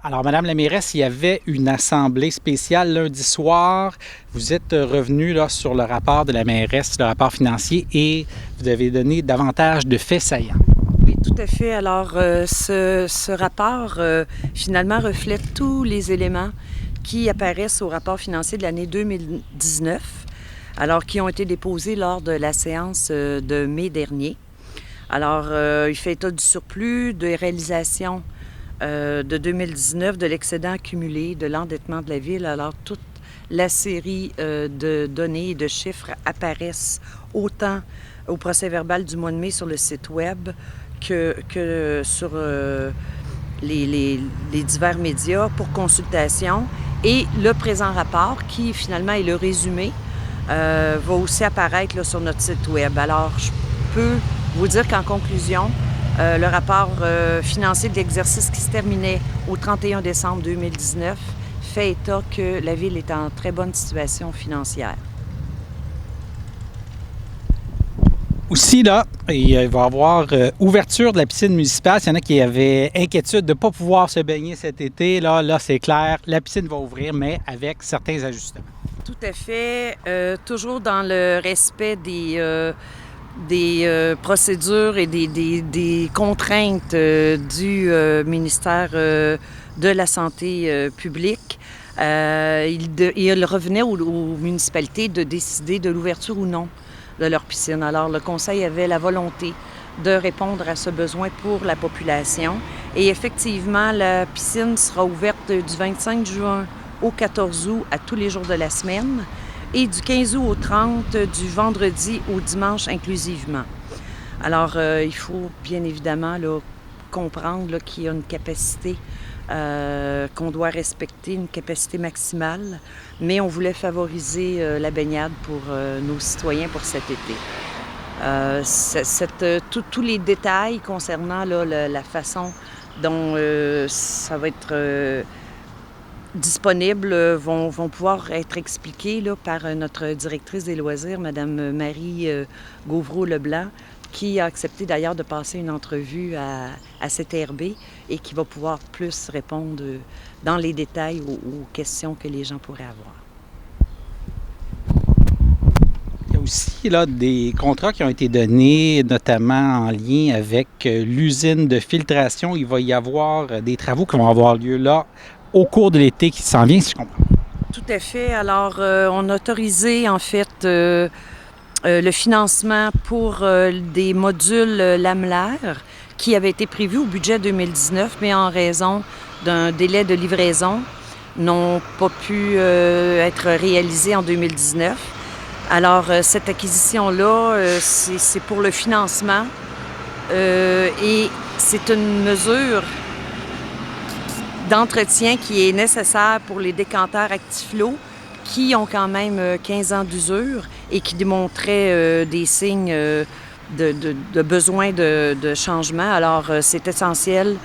Alors, Madame la mairesse, il y avait une assemblée spéciale lundi soir. Vous êtes revenu là, sur le rapport de la mairesse, le rapport financier, et vous avez donné davantage de faits saillants. Oui, tout à fait. Alors, ce rapport, finalement, reflète tous les éléments qui apparaissent au rapport financier de l'année 2019, alors qui ont été déposés lors de la séance de mai dernier. Alors, il fait état du surplus, des réalisations de 2019, de l'excédent accumulé, de l'endettement de la ville. Alors, toute la série de données et de chiffres apparaissent autant au procès-verbal du mois de mai sur le site web que sur les divers médias pour consultation. Et le présent rapport, qui finalement est le résumé, va aussi apparaître là, sur notre site web. Alors, je peux vous dire qu'en conclusion, le rapport financier de l'exercice qui se terminait au 31 décembre 2019 fait état que la Ville est en très bonne situation financière. Aussi, là, il va y avoir ouverture de la piscine municipale. S'il y en a qui avaient inquiétude de ne pas pouvoir se baigner cet été, là c'est clair, la piscine va ouvrir, mais avec certains ajustements. Tout à fait. Toujours dans le respect des procédures et des contraintes du ministère de la Santé publique. Il revenait aux municipalités de décider de l'ouverture ou non de leur piscine. Alors, le Conseil avait la volonté de répondre à ce besoin pour la population. Et effectivement, la piscine sera ouverte du 25 juin au 14 août à tous les jours de la semaine et du 15 août au 30 du vendredi au dimanche inclusivement. Alors, il faut bien évidemment là, comprendre là, qu'il y a une capacité qu'on doit respecter, une capacité maximale, mais on voulait favoriser la baignade pour nos citoyens pour cet été. Tous les détails concernant là, la façon dont ça va être disponibles vont pouvoir être expliqués là, par notre directrice des loisirs, Mme Marie Gauvreau-Leblanc, qui a accepté d'ailleurs de passer une entrevue à CTRB et qui va pouvoir plus répondre dans les détails aux questions que les gens pourraient avoir. Il y a aussi là, des contrats qui ont été donnés, notamment en lien avec l'usine de filtration. Il va y avoir des travaux qui vont avoir lieu là au cours de l'été qui s'en vient, si je comprends. Tout à fait. Alors, on a autorisé, en fait, le financement pour des modules lamellaires qui avaient été prévus au budget 2019, mais en raison d'un délai de livraison, n'ont pas pu être réalisés en 2019. Alors, cette acquisition-là, c'est pour le financement et c'est une mesure d'entretien qui est nécessaire pour les décanteurs Actiflo qui ont quand même 15 ans d'usure et qui démontraient des signes de besoin de changement. Alors, c'est essentiel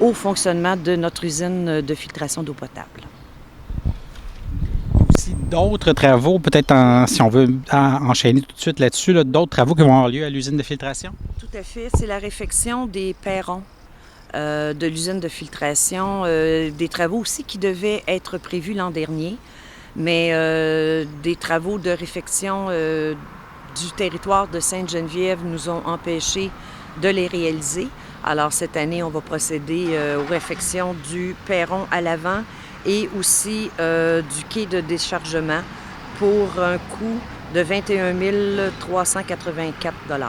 au fonctionnement de notre usine de filtration d'eau potable. Il y a aussi d'autres travaux, peut-être si on veut enchaîner tout de suite là-dessus, là, d'autres travaux qui vont avoir lieu à l'usine de filtration? Tout à fait. C'est la réfection des perrons de l'usine de filtration, des travaux aussi qui devaient être prévus l'an dernier, mais des travaux de réfection du territoire de Sainte-Geneviève nous ont empêchés de les réaliser. Alors cette année, on va procéder aux réfections du perron à l'avant et aussi du quai de déchargement pour un coût de 21 384 $.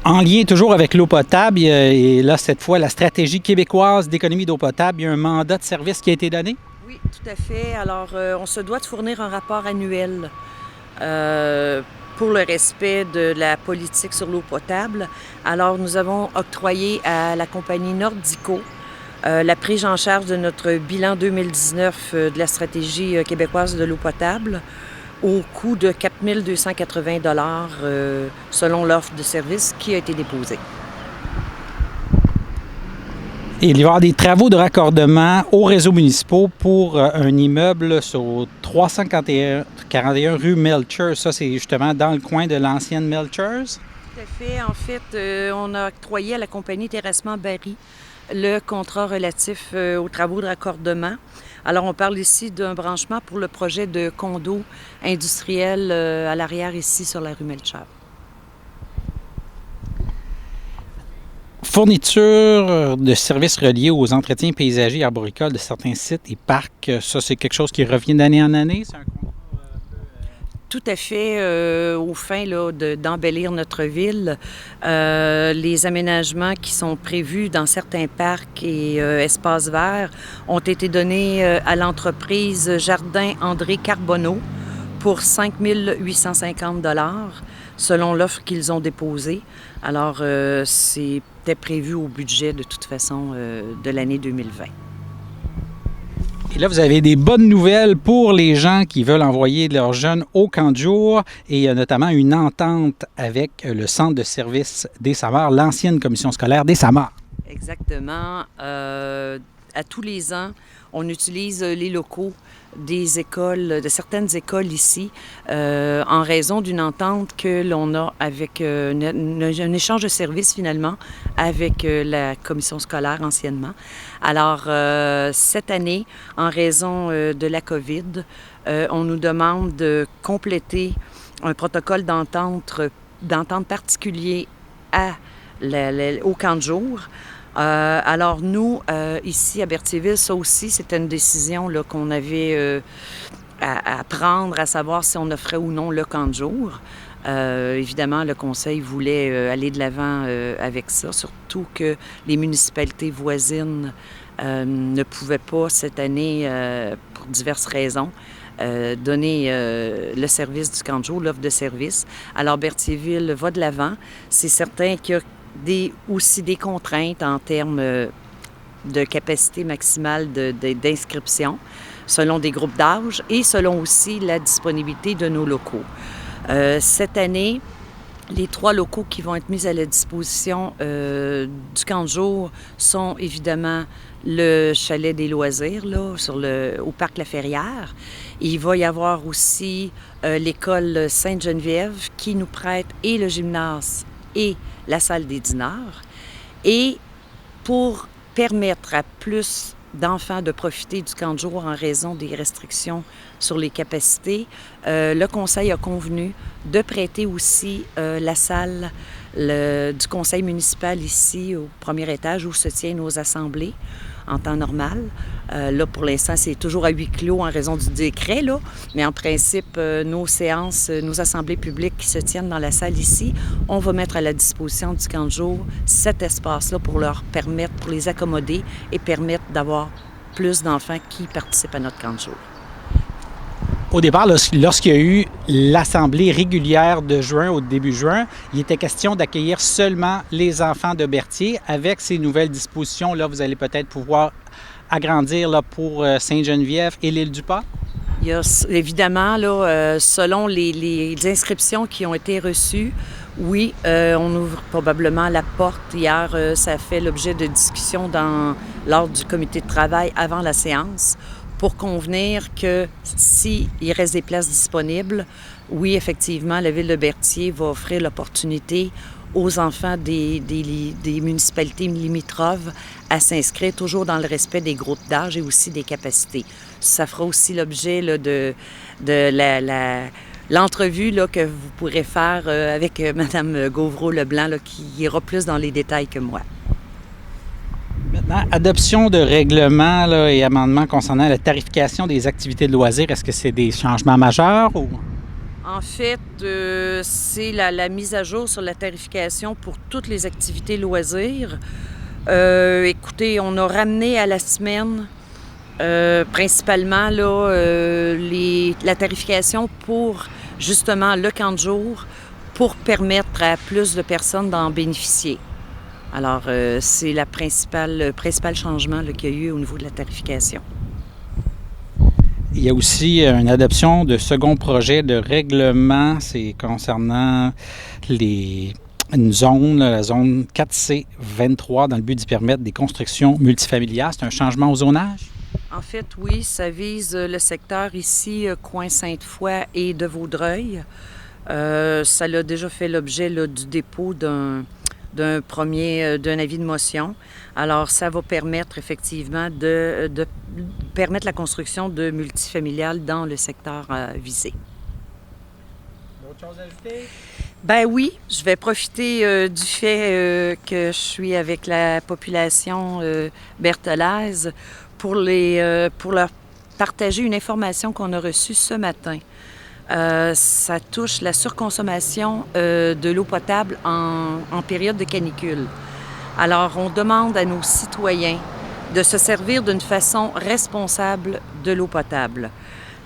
En lien toujours avec l'eau potable, et là, cette fois, la stratégie québécoise d'économie d'eau potable, il y a un mandat de service qui a été donné? Oui, tout à fait. Alors, on se doit de fournir un rapport annuel pour le respect de la politique sur l'eau potable. Alors, nous avons octroyé à la compagnie Nordico la prise en charge de notre bilan 2019 de la stratégie québécoise de l'eau potable au coût de 4 280 $ selon l'offre de service qui a été déposée. Et il va y avoir des travaux de raccordement aux réseaux municipaux pour un immeuble sur 341 rue Melchers. Ça, c'est justement dans le coin de l'ancienne Melchers. Tout à fait. En fait, on a octroyé à la compagnie Terrassement Barry le contrat relatif aux travaux de raccordement. Alors, on parle ici d'un branchement pour le projet de condo industriel à l'arrière, ici, sur la rue Melchior. Fourniture de services reliés aux entretiens paysagers et arboricoles de certains sites et parcs, ça, c'est quelque chose qui revient d'année en année? C'est un contrat Tout à fait, aux fins là, d'embellir notre ville. Les aménagements qui sont prévus dans certains parcs et espaces verts ont été donnés à l'entreprise Jardin André Carbonneau pour 5 850 $ selon l'offre qu'ils ont déposée. Alors, c'était prévu au budget de toute façon de l'année 2020. Et là, vous avez des bonnes nouvelles pour les gens qui veulent envoyer leurs jeunes au camp de jour. Et il y a notamment une entente avec le Centre de services des Samars, l'ancienne commission scolaire des Samars. Exactement. À tous les ans, on utilise les locaux des écoles, de certaines écoles ici, en raison d'une entente que l'on a avec un échange de services finalement avec la commission scolaire anciennement. Alors, cette année, en raison de la COVID, on nous demande de compléter un protocole d'entente particulier au camp de jour. Alors nous, ici à Berthierville, ça aussi, c'était une décision là, qu'on avait à prendre, à savoir si on offrait ou non le camp de jour. Évidemment, le conseil voulait aller de l'avant avec ça, surtout que les municipalités voisines ne pouvaient pas cette année, pour diverses raisons, donner le service du camp de jour, l'offre de service. Alors Berthierville va de l'avant. C'est certain qu'il y a aussi des contraintes en termes de capacité maximale d'inscription selon des groupes d'âge et selon aussi la disponibilité de nos locaux. Cette année, les 3 locaux qui vont être mis à la disposition du camp de jour sont évidemment le chalet des loisirs là, au parc La Ferrière. Il va y avoir aussi l'école Sainte-Geneviève qui nous prête et le gymnase et la salle des dinars. Et pour permettre à plus d'enfants de profiter du camp de jour en raison des restrictions sur les capacités, le conseil a convenu de prêter aussi la salle du conseil municipal ici au premier étage où se tiennent nos assemblées en temps normal. Là, pour l'instant, c'est toujours à huis clos en raison du décret, là. Mais en principe, nos séances, nos assemblées publiques qui se tiennent dans la salle ici, on va mettre à la disposition du camp de jour cet espace-là pour leur permettre, pour les accommoder et permettre d'avoir plus d'enfants qui participent à notre camp de jour. Au départ, lorsqu'il y a eu l'assemblée régulière de juin, au début juin, il était question d'accueillir seulement les enfants de Berthier. Avec ces nouvelles dispositions, là, vous allez peut-être pouvoir agrandir là, pour Sainte-Geneviève et l'Île-du-Pas? Il y a évidemment, là, selon les inscriptions qui ont été reçues, oui, on ouvre probablement la porte. Hier, ça a fait l'objet de discussions lors du comité de travail avant la séance pour convenir que s'il reste des places disponibles, oui, effectivement, la Ville de Berthier va offrir l'opportunité aux enfants des municipalités limitrophes à s'inscrire toujours dans le respect des groupes d'âge et aussi des capacités. Ça fera aussi l'objet là, de l'entrevue là, que vous pourrez faire avec Mme Gauvreau-Leblanc là, qui ira plus dans les détails que moi. Maintenant, adoption de règlements là, et amendements concernant la tarification des activités de loisirs, est-ce que c'est des changements majeurs ou? En fait, c'est la mise à jour sur la tarification pour toutes les activités loisirs. Écoutez, on a ramené à la semaine principalement là, la tarification pour justement le camp de jour pour permettre à plus de personnes d'en bénéficier. Alors, c'est le principal changement là, qu'il y a eu au niveau de la tarification. Il y a aussi une adoption de second projet de règlement, c'est concernant une zone, la zone 4C23, dans le but d'y permettre des constructions multifamiliales. C'est un changement au zonage? En fait, oui, ça vise le secteur ici, coin Sainte-Foy et de Vaudreuil. Ça a déjà fait l'objet là, du dépôt d'un avis de motion. Alors, ça va permettre effectivement de permettre la construction de multifamiliales dans le secteur visé. D'autres choses à ajouter? Ben oui, je vais profiter du fait que je suis avec la population berthelaise pour leur partager une information qu'on a reçue ce matin. Ça touche la surconsommation de l'eau potable en période de canicule. Alors, on demande à nos citoyens de se servir d'une façon responsable de l'eau potable.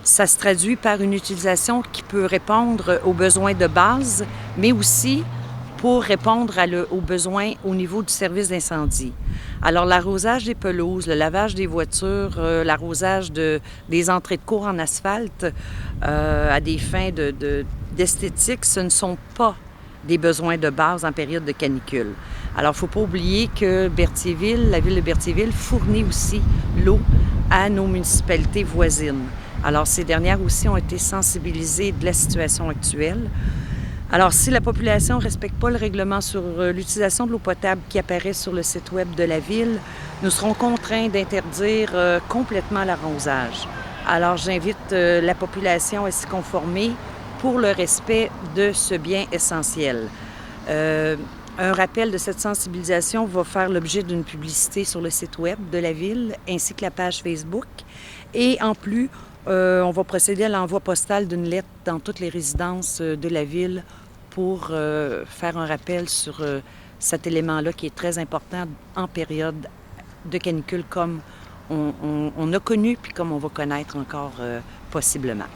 Ça se traduit par une utilisation qui peut répondre aux besoins de base, mais aussi pour répondre aux besoins au niveau du service d'incendie. Alors, l'arrosage des pelouses, le lavage des voitures, l'arrosage des entrées de cours en asphalte à des fins d'esthétique, ce ne sont pas des besoins de base en période de canicule. Alors, il ne faut pas oublier que Berthierville, la ville de Berthierville, fournit aussi l'eau à nos municipalités voisines. Alors, ces dernières aussi ont été sensibilisées de la situation actuelle. Alors, si la population ne respecte pas le règlement sur l'utilisation de l'eau potable qui apparaît sur le site web de la ville, nous serons contraints d'interdire complètement l'arrosage. Alors, j'invite la population à s'y conformer pour le respect de ce bien essentiel. Un rappel de cette sensibilisation va faire l'objet d'une publicité sur le site web de la ville ainsi que la page Facebook. Et en plus, on va procéder à l'envoi postal d'une lettre dans toutes les résidences de la ville pour faire un rappel sur cet élément-là qui est très important en période de canicule comme on a connu puis comme on va connaître encore possiblement.